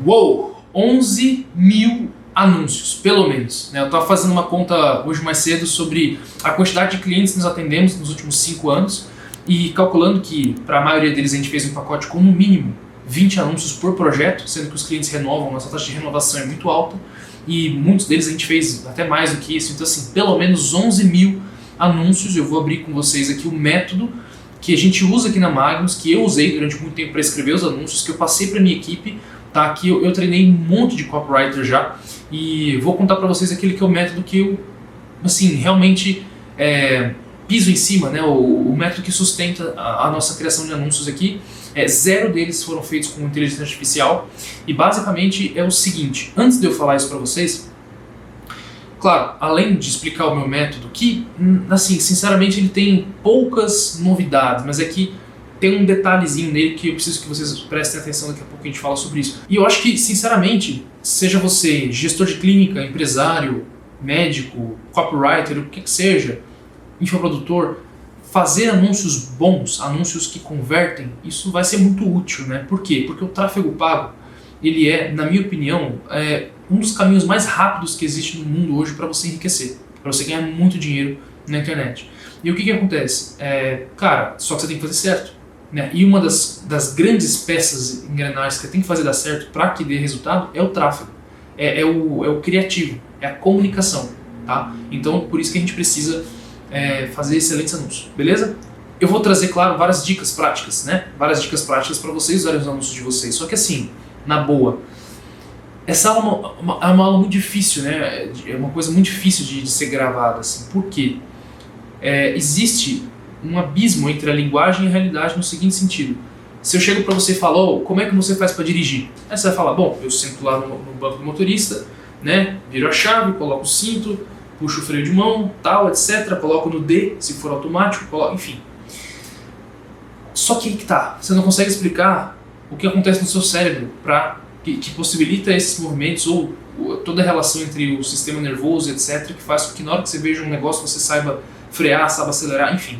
Uou! 11 mil anúncios, pelo menos. Né? Eu estava fazendo uma conta hoje mais cedo sobre a quantidade de clientes que nós atendemos nos últimos 5 anos e calculando que para a maioria deles a gente fez um pacote com no mínimo 20 anúncios por projeto, sendo que os clientes renovam, nossa taxa de renovação é muito alta e muitos deles a gente fez até mais do que isso. Então assim, pelo menos 11 mil anúncios. Eu vou abrir com vocês aqui o método que a gente usa aqui na Magnus, que eu usei durante muito tempo para escrever os anúncios, que eu passei para minha equipe. Tá, aqui eu treinei um monte de copywriter já e vou contar para vocês aquele que é o método que eu assim, realmente piso em cima, né? O método que sustenta a nossa criação de anúncios aqui. 0 deles foram feitos com inteligência artificial e basicamente é o seguinte, antes de eu falar isso para vocês, claro, além de explicar o meu método, que assim, sinceramente ele tem poucas novidades, mas é que tem um detalhezinho nele que eu preciso que vocês prestem atenção, daqui a pouco a gente fala sobre isso. E eu acho que, sinceramente, seja você gestor de clínica, empresário, médico, copywriter, o que seja, infoprodutor, fazer anúncios bons, anúncios que convertem, isso vai ser muito útil, né? Por quê? Porque o tráfego pago, ele é, na minha opinião, um dos caminhos mais rápidos que existe no mundo hoje para você enriquecer, para você ganhar muito dinheiro na internet. E o que acontece? Cara, só que você tem que fazer certo. Né? E uma das grandes peças engrenagens que tem que fazer dar certo para que dê resultado é o tráfego, é o criativo, é a comunicação. Tá? Então, por isso que a gente precisa fazer excelentes anúncios, beleza? Eu vou trazer, claro, várias dicas práticas, né? Várias dicas práticas para vocês usarem os anúncios de vocês. Só que assim, na boa, essa aula é uma aula muito difícil, né? É uma coisa muito difícil de ser gravada. Assim. Por quê? Existe um abismo entre a linguagem e a realidade no seguinte sentido. Se eu chego para você e falo, como é que você faz para dirigir? Aí você vai falar, bom, eu sento lá no banco do motorista, né, viro a chave, coloco o cinto, puxo o freio de mão, tal, etc. Coloco no D, se for automático, enfim. Só que aí que tá, você não consegue explicar o que acontece no seu cérebro que possibilita esses movimentos ou toda a relação entre o sistema nervoso, etc., que faz com que na hora que você veja um negócio você saiba frear, saiba acelerar, enfim.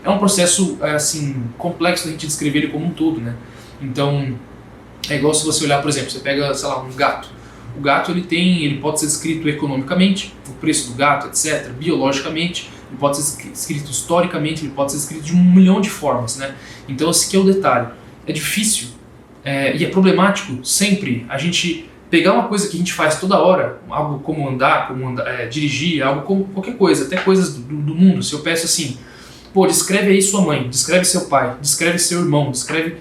É um processo assim, complexo da gente descrever ele como um todo, né? Então, é igual se você olhar, por exemplo, você pega, sei lá, um gato. O gato ele pode ser descrito economicamente, o preço do gato, etc., biologicamente, ele pode ser escrito historicamente, ele pode ser escrito de 1 milhão de formas, né? Então, esse aqui é o detalhe. É difícil e é problemático sempre a gente pegar uma coisa que a gente faz toda hora, algo como dirigir, algo como qualquer coisa, até coisas do mundo. Se eu peço assim, pô, descreve aí sua mãe, descreve seu pai, descreve seu irmão, descreve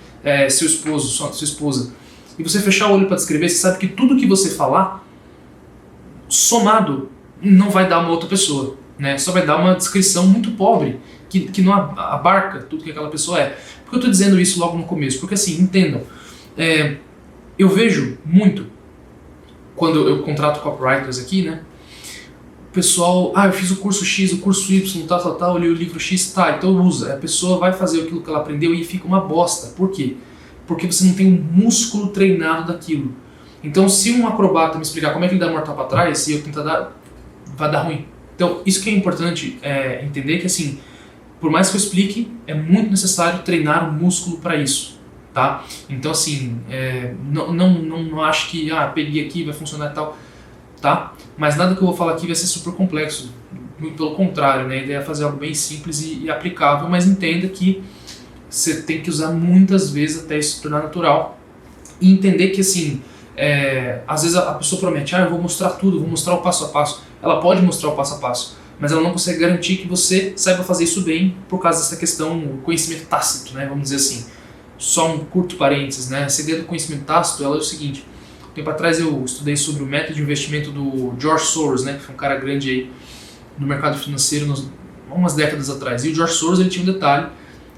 seu esposo, sua esposa. E você fechar o olho para descrever, você sabe que tudo que você falar, somado, não vai dar uma outra pessoa. Né? Só vai dar uma descrição muito pobre, que não abarca tudo que aquela pessoa é. Por que eu estou dizendo isso logo no começo? Porque assim, entendam, eu vejo muito, quando eu contrato copywriters aqui, né? O pessoal, eu fiz o curso X, o curso Y, tal, eu li o livro X, então usa. A pessoa vai fazer aquilo que ela aprendeu e fica uma bosta. Por quê? Porque você não tem um músculo treinado daquilo. Então, se um acrobata me explicar como é que ele dá mortal para trás, e eu tentar dar, vai dar ruim. Então, isso que é importante entender que, assim, por mais que eu explique, é muito necessário treinar o músculo para isso. Tá? Então, assim, não acho que, peguei aqui, vai funcionar e tal. Tá? Mas nada que eu vou falar aqui vai ser super complexo, muito pelo contrário, né? A ideia é fazer algo bem simples e aplicável, mas entenda que você tem que usar muitas vezes até isso se tornar natural e entender que assim, às vezes a pessoa promete, eu vou mostrar tudo, vou mostrar o passo a passo. Ela pode mostrar o passo a passo, mas ela não consegue garantir que você saiba fazer isso bem por causa dessa questão, o conhecimento tácito, né? Vamos dizer assim. Só um curto parênteses, né? A segredo do conhecimento tácito é o seguinte. Tempo atrás eu estudei sobre o método de investimento do George Soros, né, que foi um cara grande aí no mercado financeiro umas décadas atrás. E o George Soros ele tinha um detalhe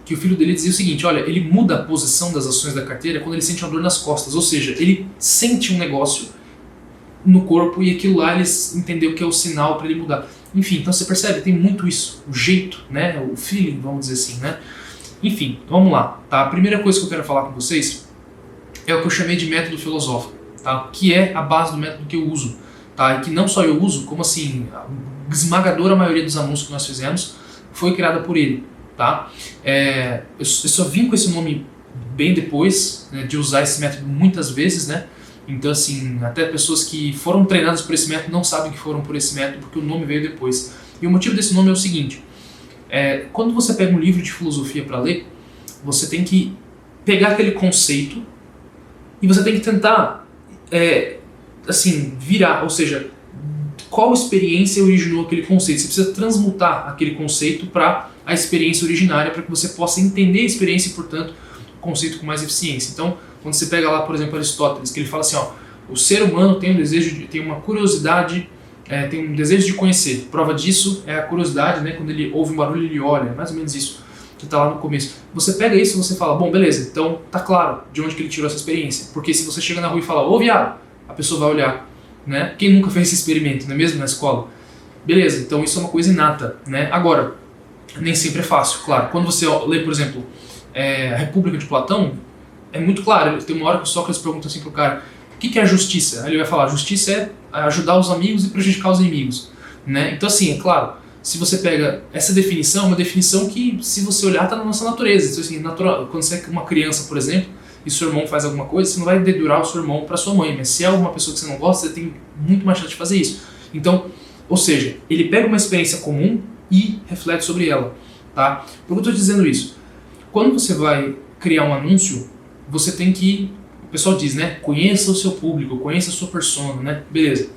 que o filho dele dizia o seguinte, olha, ele muda a posição das ações da carteira quando ele sente uma dor nas costas, ou seja, ele sente um negócio no corpo e aquilo lá ele entendeu que é o sinal para ele mudar. Enfim, então você percebe, tem muito isso, o jeito, né, o feeling, vamos dizer assim, né. Enfim, vamos lá, tá? A primeira coisa que eu quero falar com vocês é o que eu chamei de método filosófico. Tá? Que é a base do método que eu uso, tá? E que não só eu uso, como assim, a esmagadora maioria dos anúncios que nós fizemos foi criada por ele, tá? Eu só vim com esse nome bem depois, né, de usar esse método muitas vezes, né? Então, assim, até pessoas que foram treinadas por esse método não sabem que foram por esse método, porque o nome veio depois. E o motivo desse nome é o seguinte, quando você pega um livro de filosofia para ler, você tem que pegar aquele conceito e você tem que tentar, assim, virar, ou seja, qual experiência originou aquele conceito. Você precisa transmutar aquele conceito para a experiência originária, para que você possa entender a experiência e, portanto, o conceito com mais eficiência. Então, quando você pega lá, por exemplo, Aristóteles, que ele fala assim, ó, o ser humano tem um desejo, tem uma curiosidade, tem um desejo de conhecer. Prova disso é a curiosidade, né? Quando ele ouve um barulho, ele olha, mais ou menos isso que está lá no começo. Você pega isso e você fala, bom, beleza, então tá claro de onde que ele tirou essa experiência. Porque se você chega na rua e fala, ô viado, a pessoa vai olhar, né? Quem nunca fez esse experimento, não é mesmo, na escola? Beleza, então isso é uma coisa inata, né? Agora, nem sempre é fácil, claro. Quando você lê, por exemplo, a República de Platão, é muito claro. Tem uma hora que o Sócrates pergunta assim pro cara, o que é a justiça? Aí ele vai falar, justiça é ajudar os amigos e prejudicar os inimigos, né? Então assim, é claro, se você pega essa definição, uma definição que, se você olhar, está na nossa natureza. Então, assim, natural, quando você é uma criança, por exemplo, e seu irmão faz alguma coisa, você não vai dedurar o seu irmão para sua mãe, mas se é alguma pessoa que você não gosta, você tem muito mais chance de fazer isso. Então, ou seja, ele pega uma experiência comum e reflete sobre ela, tá? Por que eu estou dizendo isso? Quando você vai criar um anúncio, você tem que, o pessoal diz, né, conheça o seu público, conheça a sua persona, né, beleza.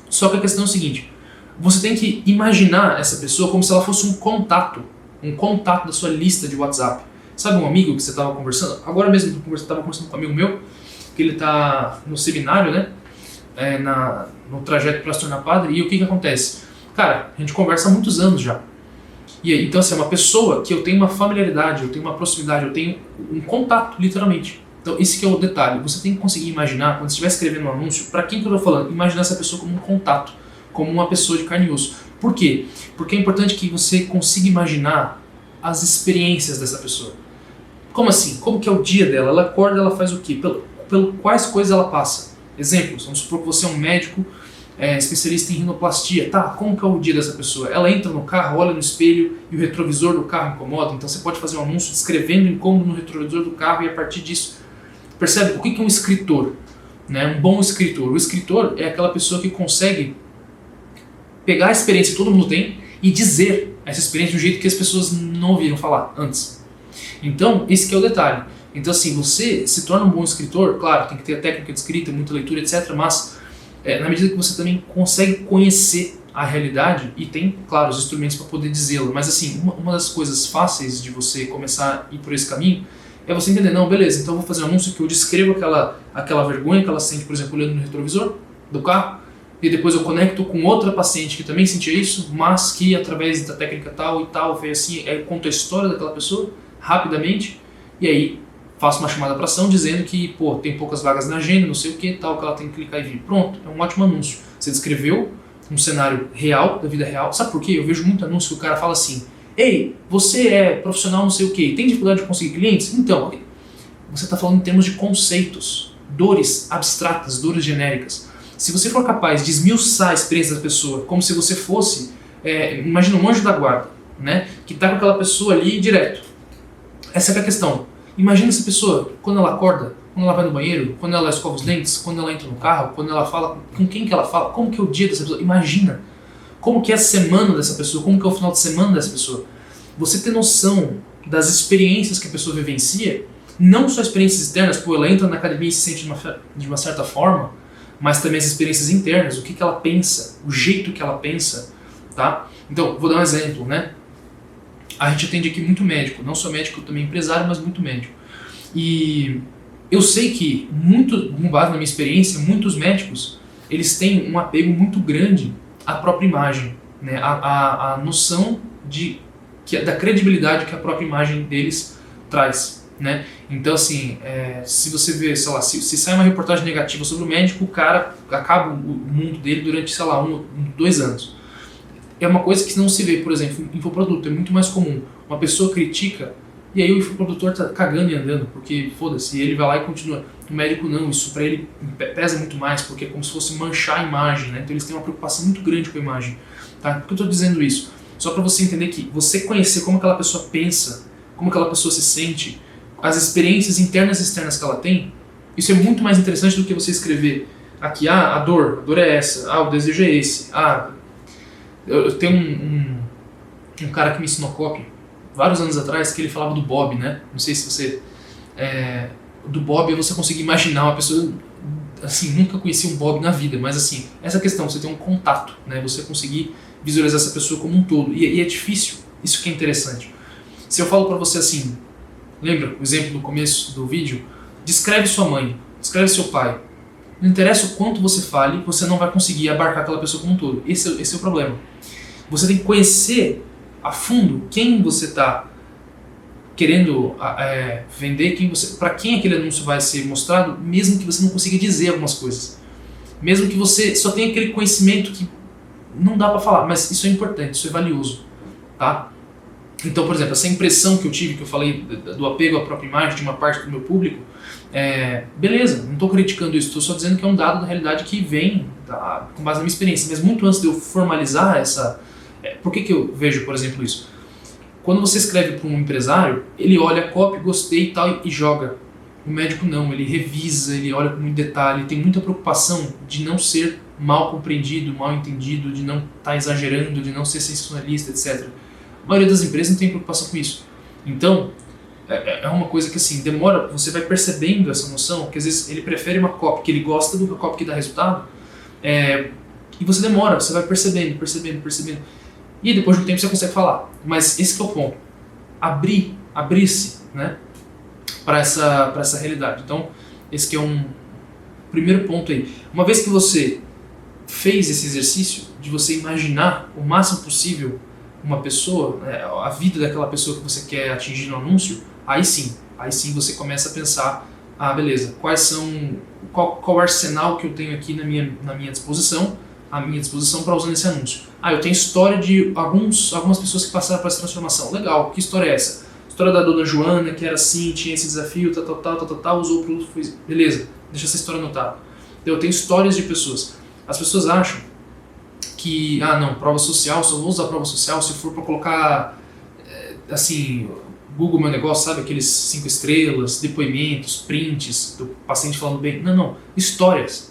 Só que a questão é o seguinte, você tem que imaginar essa pessoa como se ela fosse um contato da sua lista de WhatsApp. Sabe um amigo que você estava conversando? Agora mesmo eu estava conversando com um amigo meu, que ele está no seminário, né, no trajeto para se tornar padre, e o que acontece? Cara, a gente conversa há muitos anos já. E aí, então assim, é uma pessoa que eu tenho uma familiaridade, eu tenho uma proximidade, eu tenho um contato, literalmente. Então esse que é o detalhe, você tem que conseguir imaginar, quando você estiver escrevendo um anúncio, para quem que eu estou falando? Imaginar essa pessoa como um contato, como uma pessoa de carne e osso. Por quê? Porque é importante que você consiga imaginar as experiências dessa pessoa. Como assim? Como que é o dia dela? Ela acorda, ela faz o quê? Pelo quais coisas ela passa? Exemplos, vamos supor que você é um médico especialista em rinoplastia. Tá, como que é o dia dessa pessoa? Ela entra no carro, olha no espelho e o retrovisor do carro incomoda. Então você pode fazer um anúncio descrevendo o incômodo no retrovisor do carro e a partir disso... Percebe? O que é um escritor? Né? Um bom escritor. O escritor é aquela pessoa que consegue pegar a experiência que todo mundo tem e dizer essa experiência de um jeito que as pessoas não ouviram falar antes. Então, esse que é o detalhe. Então, assim, você se torna um bom escritor, claro, tem que ter a técnica de escrita, muita leitura, etc., mas na medida que você também consegue conhecer a realidade e tem, claro, os instrumentos para poder dizê-la. Mas, assim, uma das coisas fáceis de você começar a ir por esse caminho é você entender, não, beleza, então eu vou fazer um anúncio que eu descrevo aquela vergonha que ela sente, por exemplo, olhando no retrovisor do carro, e depois eu conecto com outra paciente que também sentia isso, mas que através da técnica tal e tal, foi assim, eu conto a história daquela pessoa, rapidamente, e aí faço uma chamada para ação dizendo que, pô, tem poucas vagas na agenda, não sei o que, tal, que ela tem que clicar e vir. Pronto, é um ótimo anúncio. Você descreveu um cenário real, da vida real. Sabe por quê? Eu vejo muito anúncio que o cara fala assim, ei, você é profissional não sei o que, tem dificuldade de conseguir clientes? Então, você está falando em termos de conceitos, dores abstratas, dores genéricas. Se você for capaz de esmiuçar a experiência da pessoa, como se você fosse, imagina um anjo da guarda, né, que está com aquela pessoa ali direto. Essa é a questão. Imagina essa pessoa, quando ela acorda, quando ela vai no banheiro, quando ela escova os dentes, quando ela entra no carro, quando ela fala, com quem que ela fala, como que é o dia dessa pessoa. Imagina como que é a semana dessa pessoa, como que é o final de semana dessa pessoa. Você ter noção das experiências que a pessoa vivencia, não só experiências externas, pô, ela entra na academia e se sente de uma certa forma, mas também as experiências internas, o que ela pensa, o jeito que ela pensa, tá? Então, vou dar um exemplo, né? A gente atende aqui muito médico, não só médico, também empresário, mas muito médico. E eu sei que, com base na minha experiência, muitos médicos, eles têm um apego muito grande à própria imagem, né? A noção da credibilidade que a própria imagem deles traz, né? Então, assim, se você vê, sei lá, se sai uma reportagem negativa sobre o médico, o cara acaba o mundo dele durante, sei lá, 2 anos. É uma coisa que não se vê, por exemplo, em infoproduto, é muito mais comum. Uma pessoa critica e aí o infoprodutor tá cagando e andando, porque foda-se, e ele vai lá e continua. O médico não, isso pra ele pesa muito mais, porque é como se fosse manchar a imagem, né? Então eles têm uma preocupação muito grande com a imagem, tá? Por que eu tô dizendo isso? Só para você entender que você conhecer como aquela pessoa pensa, como aquela pessoa se sente, as experiências internas e externas que ela tem, Isso é muito mais interessante do que você escrever aqui, a dor é essa, o desejo é esse, eu tenho um cara que me ensinou copy vários anos atrás, que ele falava do Bob, né? Não sei se você... do Bob é você conseguir imaginar uma pessoa... Assim, nunca conheci um Bob na vida, mas assim, essa questão, você tem um contato, né? Você conseguir visualizar essa pessoa como um todo. E é difícil, isso que é interessante. Se eu falo pra você assim, lembra o exemplo do começo do vídeo? Descreve sua mãe, descreve seu pai. Não interessa o quanto você fale, você não vai conseguir abarcar aquela pessoa como um todo. Esse é o problema. Você tem que conhecer a fundo quem você está querendo vender, para quem aquele anúncio vai ser mostrado, mesmo que você não consiga dizer algumas coisas. Mesmo que você só tenha aquele conhecimento que não dá para falar, mas isso é importante, isso é valioso, tá? Então, por exemplo, essa impressão que eu tive, que eu falei do apego à própria imagem de uma parte do meu público, beleza, não estou criticando isso, estou só dizendo que é um dado da realidade que vem com base na minha experiência, mas muito antes de eu formalizar essa... por que eu vejo, por exemplo, isso? Quando você escreve para um empresário, ele olha a copy, gostei e tal, e joga. O médico não, ele revisa, ele olha com muito detalhe, tem muita preocupação de não ser mal compreendido, mal entendido, de não estar exagerando, de não ser sensacionalista, etc. A maioria das empresas não tem preocupação com isso. Então, é uma coisa que assim, demora, você vai percebendo essa noção, que às vezes ele prefere uma copy que ele gosta do que a copy que dá resultado, e você demora, você vai percebendo. E depois de um tempo você consegue falar. Mas esse que é o ponto. Abrir-se, né, para essa realidade. Então, esse que é um primeiro ponto aí. Uma vez que você fez esse exercício de você imaginar o máximo possível uma pessoa, a vida daquela pessoa que você quer atingir no anúncio, aí sim você começa a pensar, beleza, qual o arsenal que eu tenho aqui na minha disposição, para usar nesse anúncio. Eu tenho história de algumas pessoas que passaram por essa transformação. Legal, que história é essa? História da dona Joana, que era assim, tinha esse desafio, usou o produto, foi... Beleza, deixa essa história anotada. Eu tenho histórias de pessoas. As pessoas acham que, não, prova social, só vou usar prova social se for para colocar, assim, Google Meu Negócio, sabe? Aqueles 5 estrelas, depoimentos, prints do paciente falando bem. Não, histórias.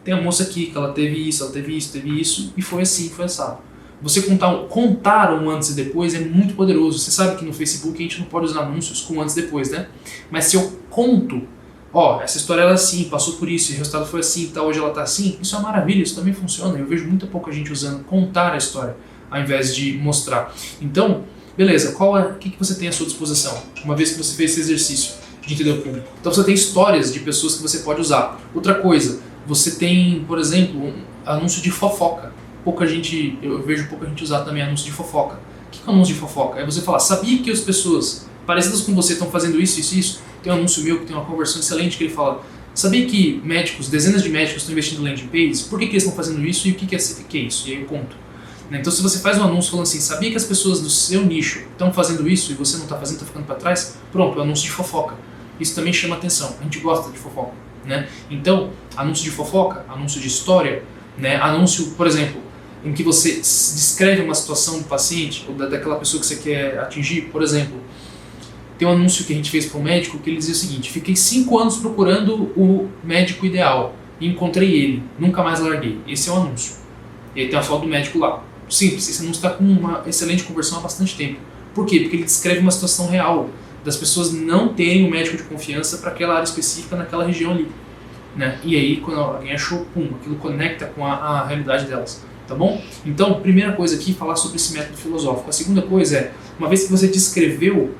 Tem a moça aqui que ela teve isso, e foi assim, foi assado. Você contar um antes e depois é muito poderoso. Você sabe que no Facebook a gente não pode usar anúncios com antes e depois, né? Mas se eu conto, essa história era assim, passou por isso, e o resultado foi assim, tá, hoje ela tá assim, isso é uma maravilha, isso também funciona. Eu vejo muita pouca gente usando contar a história, ao invés de mostrar. Então, beleza, o que você tem à sua disposição, uma vez que você fez esse exercício de entender o público? Então você tem histórias de pessoas que você pode usar. Outra coisa, você tem, por exemplo, um anúncio de fofoca. Eu vejo pouca gente usar também anúncio de fofoca. O que é um anúncio de fofoca? É você falar, sabia que as pessoas parecidas com você estão fazendo isso? Tem um anúncio meu que tem uma conversão excelente que ele fala, sabia que dezenas de médicos estão investindo em landing pages? Por que eles estão fazendo isso e o que é isso? E aí eu conto. Então se você faz um anúncio falando assim, sabia que as pessoas do seu nicho estão fazendo isso e você não está fazendo, está ficando para trás? Pronto, é um anúncio de fofoca. Isso também chama atenção, a gente gosta de fofoca. Né? Então, anúncio de fofoca, anúncio de história, né? Anúncio, por exemplo, em que você descreve uma situação do paciente ou daquela pessoa que você quer atingir. Por exemplo, tem um anúncio que a gente fez para um médico que ele dizia o seguinte: fiquei 5 anos procurando o médico ideal e encontrei ele, nunca mais larguei. Esse é o anúncio. E aí tem a foto do médico lá. Simples, esse anúncio está com uma excelente conversão há bastante tempo. Por quê? Porque ele descreve uma situação real das pessoas não terem um médico de confiança para aquela área específica naquela região ali, né? E aí, quando alguém achou, aquilo conecta com a realidade delas, tá bom? Então, primeira coisa aqui, falar sobre esse método filosófico. A segunda coisa é, uma vez que você descreveu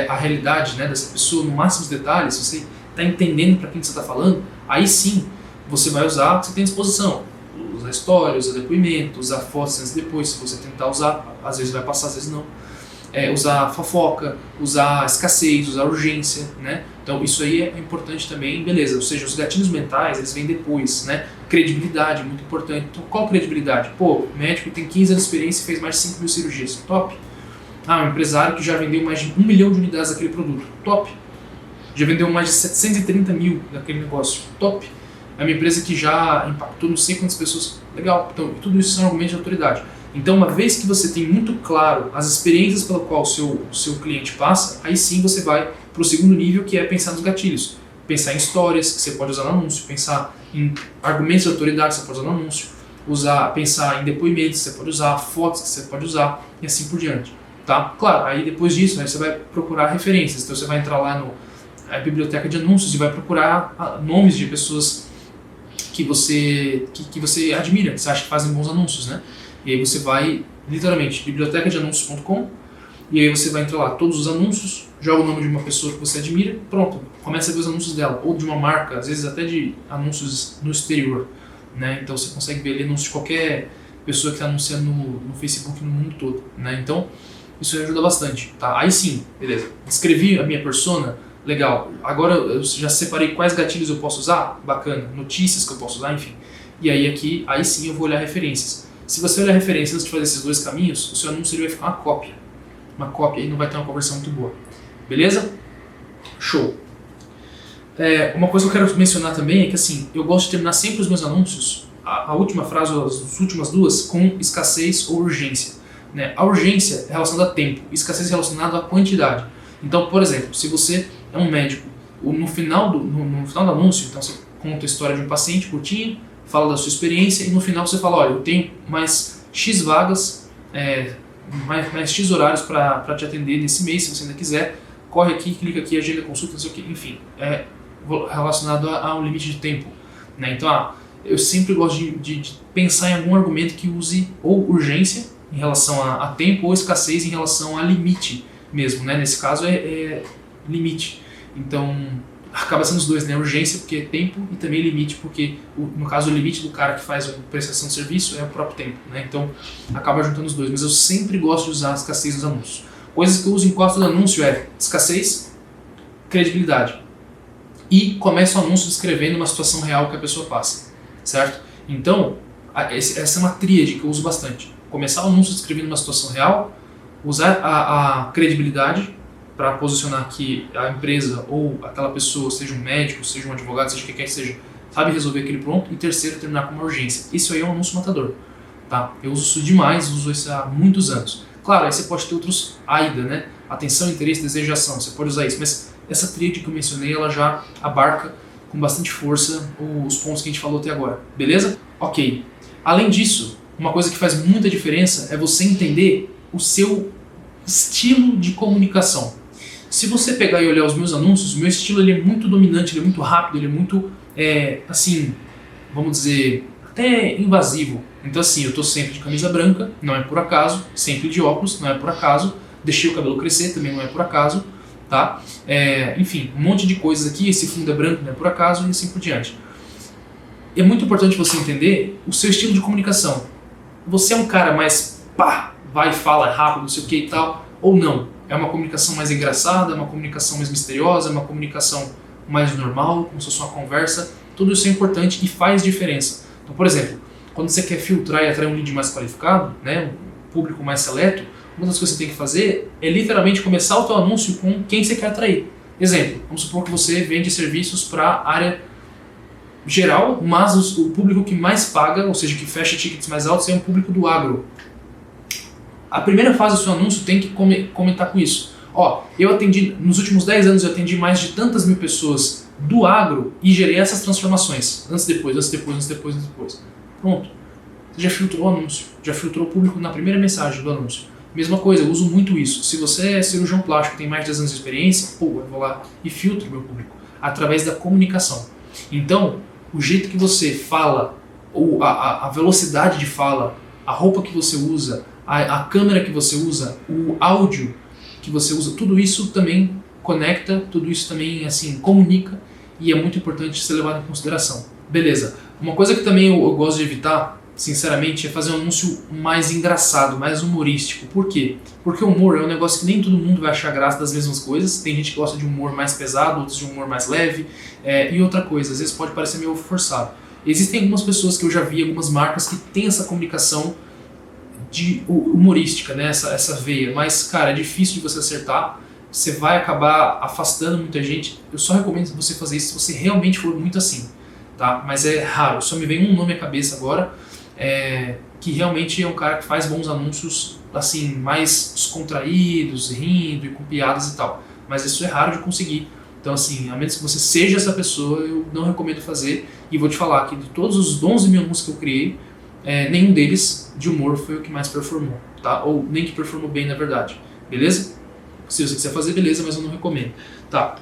a realidade, né, dessa pessoa no máximo dos detalhes, você está entendendo para quem você está falando, aí sim, você vai usar o que você tem à disposição. Usar história, usar depoimento, usar fotos antes e depois, se você tentar usar, às vezes vai passar, às vezes não. Usar fofoca, usar escassez, usar urgência, né? Então isso aí é importante também, beleza, ou seja, os gatilhos mentais, eles vêm depois, né? Credibilidade, muito importante. Então qual credibilidade? O médico tem 15 anos de experiência e fez mais de 5 mil cirurgias, top. Um empresário que já vendeu mais de 1 milhão de unidades daquele produto, top. Já vendeu mais de 730 mil daquele negócio, top. É uma empresa que já impactou não sei quantas pessoas, legal. Então tudo isso são argumentos de autoridade. Então, uma vez que você tem muito claro as experiências pela qual o seu cliente passa, aí sim você vai para o segundo nível, que é pensar nos gatilhos. pensar em histórias que você pode usar no anúncio, pensar em argumentos de autoridade que você pode usar no anúncio, pensar em depoimentos que você pode usar, fotos que você pode usar e assim por diante. Tá? Claro, aí depois disso aí você vai procurar referências, então você vai entrar lá na biblioteca de anúncios e vai procurar nomes de pessoas que você admira, que você acha que fazem bons anúncios, né? E aí você vai, literalmente, bibliotecadeanúncios.com, e aí você vai entrar lá, todos os anúncios, joga o nome de uma pessoa que você admira, pronto, começa a ver os anúncios dela, ou de uma marca, às vezes até de anúncios no exterior, né? Então você consegue ver ali anúncios de qualquer pessoa que está anunciando no Facebook no mundo todo, né? Então isso ajuda bastante, tá? Aí sim, beleza, descrevi a minha persona, legal, agora eu já separei quais gatilhos eu posso usar, bacana, notícias que eu posso usar, enfim, e aí aqui, aí sim eu vou olhar referências. Se você olhar referências antes de fazer esses dois caminhos, o seu anúncio ele vai ficar uma cópia e não vai ter uma conversão muito boa, beleza? Show! Uma coisa que eu quero mencionar também é que assim, eu gosto de terminar sempre os meus anúncios, a última frase, as últimas duas, com escassez ou urgência. Né? A urgência é relacionada a tempo, escassez é relacionada à quantidade. Então, por exemplo, se você é um médico, no final do anúncio, então você conta a história de um paciente curtinho, fala da sua experiência e no final você fala, olha, eu tenho mais X vagas, mais X horários para te atender nesse mês, se você ainda quiser, corre aqui, clica aqui, agenda consulta, não sei o que, enfim, relacionado a um limite de tempo. Né? Então, eu sempre gosto de pensar em algum argumento que use ou urgência em relação a tempo ou escassez em relação a limite mesmo, né? Nesse caso é limite. Então, acaba sendo os dois, né? Urgência porque é tempo e também limite porque, no caso, o limite do cara que faz a prestação de serviço é o próprio tempo, né? Então, acaba juntando os dois. Mas eu sempre gosto de usar a escassez nos anúncios. Coisas que eu uso em quase todo anúncio escassez, credibilidade. E começa o anúncio descrevendo uma situação real que a pessoa passa, certo? Então, essa é uma tríade que eu uso bastante. Começar o anúncio descrevendo uma situação real, usar a credibilidade para posicionar que a empresa ou aquela pessoa, seja um médico, seja um advogado, seja o que quer que seja, sabe resolver aquele ponto. E terceiro, terminar com uma urgência. Isso aí é um anúncio matador. Tá? Eu uso isso demais, uso isso há muitos anos. Claro, aí você pode ter outros AIDA, né? Atenção, interesse, desejo e ação. Você pode usar isso, mas essa tríade que eu mencionei, ela já abarca com bastante força os pontos que a gente falou até agora. Beleza? Ok. Além disso, uma coisa que faz muita diferença é você entender o seu estilo de comunicação. Se você pegar e olhar os meus anúncios, o meu estilo ele é muito dominante, ele é muito rápido, ele é muito, assim, vamos dizer, até invasivo. Então assim, eu estou sempre de camisa branca, não é por acaso, sempre de óculos, não é por acaso, deixei o cabelo crescer, também não é por acaso, tá? Enfim, um monte de coisas aqui, esse fundo é branco, não é por acaso e assim por diante. É muito importante você entender o seu estilo de comunicação. Você é um cara mais vai e fala rápido, não sei o que e tal, ou não? É uma comunicação mais engraçada, é uma comunicação mais misteriosa, é uma comunicação mais normal, como se fosse uma conversa. Tudo isso é importante e faz diferença. Então, por exemplo, quando você quer filtrar e atrair um lead mais qualificado, né, um público mais seleto, uma das coisas que você tem que fazer é literalmente começar o teu anúncio com quem você quer atrair. Exemplo, vamos supor que você vende serviços para a área geral, mas o público que mais paga, ou seja, que fecha tickets mais altos, é um público do agro. A primeira fase do seu anúncio tem que comentar com isso. Eu atendi, nos últimos 10 anos eu atendi mais de tantas mil pessoas do agro e gerei essas transformações. Antes, depois. Pronto. Você já filtrou o anúncio, já filtrou o público na primeira mensagem do anúncio. Mesma coisa, eu uso muito isso. Se você é cirurgião plástico, tem mais de 10 anos de experiência, eu vou lá e filtro o meu público através da comunicação. Então, o jeito que você fala, ou a velocidade de fala, a roupa que você usa, a câmera que você usa, o áudio que você usa, tudo isso também conecta, tudo isso também assim comunica e é muito importante ser levado em consideração. Beleza. Uma coisa que também eu gosto de evitar, sinceramente, é fazer um anúncio mais engraçado, mais humorístico. Por quê? Porque o humor é um negócio que nem todo mundo vai achar graça das mesmas coisas. Tem gente que gosta de um humor mais pesado, outros de um humor mais leve. E outra coisa, às vezes pode parecer meio forçado. Existem algumas pessoas que eu já vi, algumas marcas que têm essa comunicação humorística, né? essa veia. Mas, cara, é difícil de você acertar. Você vai acabar afastando muita gente. Eu só recomendo você fazer isso se você realmente for muito assim. Tá? Mas é raro. Só me vem um nome à cabeça agora. Que realmente é um cara que faz bons anúncios assim, mais descontraídos, rindo e com piadas e tal. Mas isso é raro de conseguir. Então, assim, a menos que você seja essa pessoa, eu não recomendo fazer. E vou te falar que de todos os 11 mil anúncios que eu criei, nenhum deles de humor foi o que mais performou, tá? Ou nem que performou bem, na verdade. Beleza? Se você quiser fazer, beleza, mas eu não recomendo. Tá.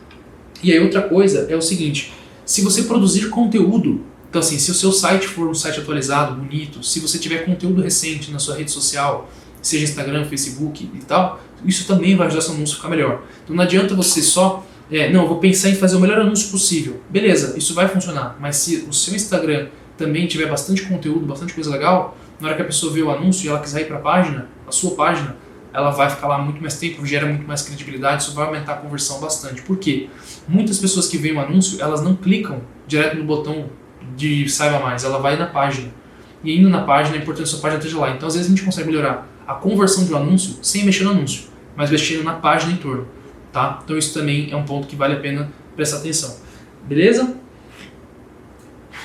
E aí outra coisa é o seguinte, se você produzir conteúdo, então assim, se o seu site for um site atualizado, bonito, se você tiver conteúdo recente na sua rede social, seja Instagram, Facebook e tal, isso também vai ajudar seu anúncio a ficar melhor. Então não adianta você só, não, eu vou pensar em fazer o melhor anúncio possível. Beleza, isso vai funcionar, mas se o seu Instagram também tiver bastante conteúdo, bastante coisa legal, na hora que a pessoa vê o anúncio e ela quiser ir para a página, a sua página, ela vai ficar lá muito mais tempo, gera muito mais credibilidade, isso vai aumentar a conversão bastante. Por quê? Muitas pessoas que veem o anúncio, elas não clicam direto no botão de saiba mais, ela vai na página. E indo na página, é importante que a sua página esteja lá. Então, às vezes, a gente consegue melhorar a conversão de um anúncio sem mexer no anúncio, mas mexendo na página em torno. Tá? Então, isso também é um ponto que vale a pena prestar atenção. Beleza?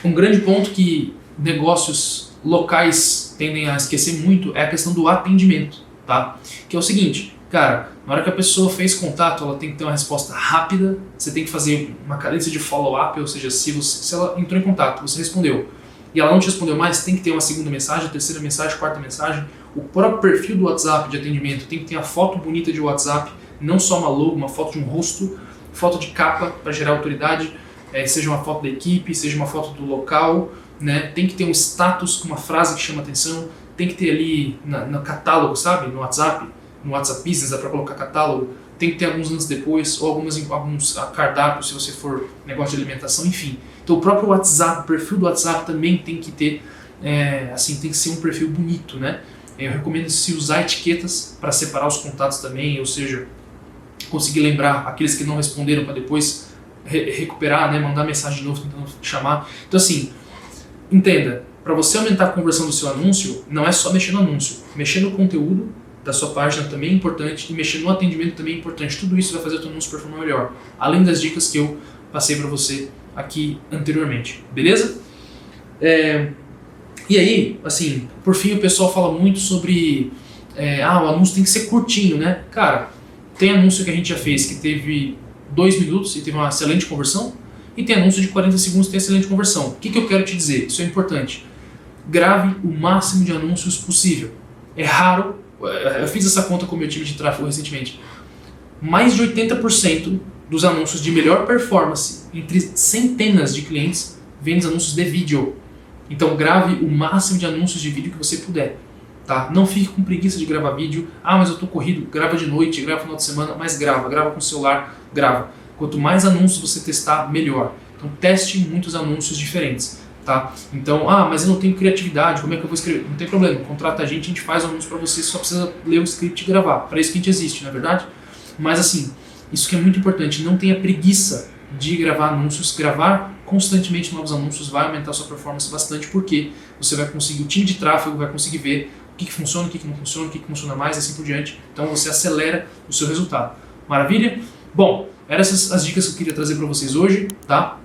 Um grande ponto que negócios locais tendem a esquecer muito é a questão do atendimento. Tá? Que é o seguinte, cara, na hora que a pessoa fez contato, ela tem que ter uma resposta rápida, você tem que fazer uma cadência de follow-up, ou seja, se ela entrou em contato, você respondeu, e ela não te respondeu mais, tem que ter uma segunda mensagem, terceira mensagem, quarta mensagem. O próprio perfil do WhatsApp de atendimento tem que ter a foto bonita de WhatsApp, não só uma logo, uma foto de um rosto, foto de capa para gerar autoridade, seja uma foto da equipe, seja uma foto do local, né? Tem que ter um status com uma frase que chama atenção, tem que ter ali no catálogo, sabe? No WhatsApp Business, dá para colocar catálogo, tem que ter alguns antes e depois, ou alguns cardápios, se você for negócio de alimentação, enfim. Então o próprio WhatsApp, o perfil do WhatsApp também tem que ter, tem que ser um perfil bonito, né? Eu recomendo se usar etiquetas para separar os contatos também, ou seja, conseguir lembrar aqueles que não responderam para depois recuperar, né? Mandar mensagem de novo tentando chamar. Então assim, entenda, para você aumentar a conversão do seu anúncio, não é só mexer no anúncio. Mexer no conteúdo da sua página também é importante e mexer no atendimento também é importante. Tudo isso vai fazer o seu anúncio performar melhor, além das dicas que eu passei para você aqui anteriormente. Beleza? E aí, assim, por fim o pessoal fala muito sobre o anúncio tem que ser curtinho, né? Cara, tem anúncio que a gente já fez que teve 2 minutos e teve uma excelente conversão, e tem anúncio de 40 segundos e tem excelente conversão. O que eu quero te dizer? Isso é importante. Grave o máximo de anúncios possível. É raro, eu fiz essa conta com o meu time de tráfego recentemente, mais de 80% dos anúncios de melhor performance entre centenas de clientes vêm dos anúncios de vídeo. Então grave o máximo de anúncios de vídeo que você puder. Tá? Não fique com preguiça de gravar vídeo. Mas eu tô corrido, grava de noite, grava no final de semana, mas grava com o celular, grava. Quanto mais anúncios você testar, melhor. Então teste muitos anúncios diferentes. Tá? Então, mas eu não tenho criatividade, como é que eu vou escrever? Não tem problema, contrata a gente faz o anúncio para você, só precisa ler o script e gravar. Para isso que a gente existe, não é verdade? Mas assim, isso que é muito importante, não tenha preguiça de gravar anúncios. Gravar constantemente novos anúncios vai aumentar a sua performance bastante, porque você vai conseguir, o time de tráfego vai conseguir ver o que funciona, o que não funciona, o que funciona mais e assim por diante. Então você acelera o seu resultado. Maravilha? Bom, eram essas as dicas que eu queria trazer para vocês hoje, tá?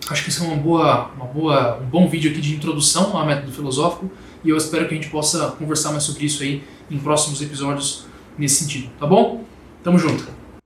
Acho que isso é um bom vídeo aqui de introdução ao método filosófico, e eu espero que a gente possa conversar mais sobre isso aí em próximos episódios nesse sentido, tá bom? Tamo junto!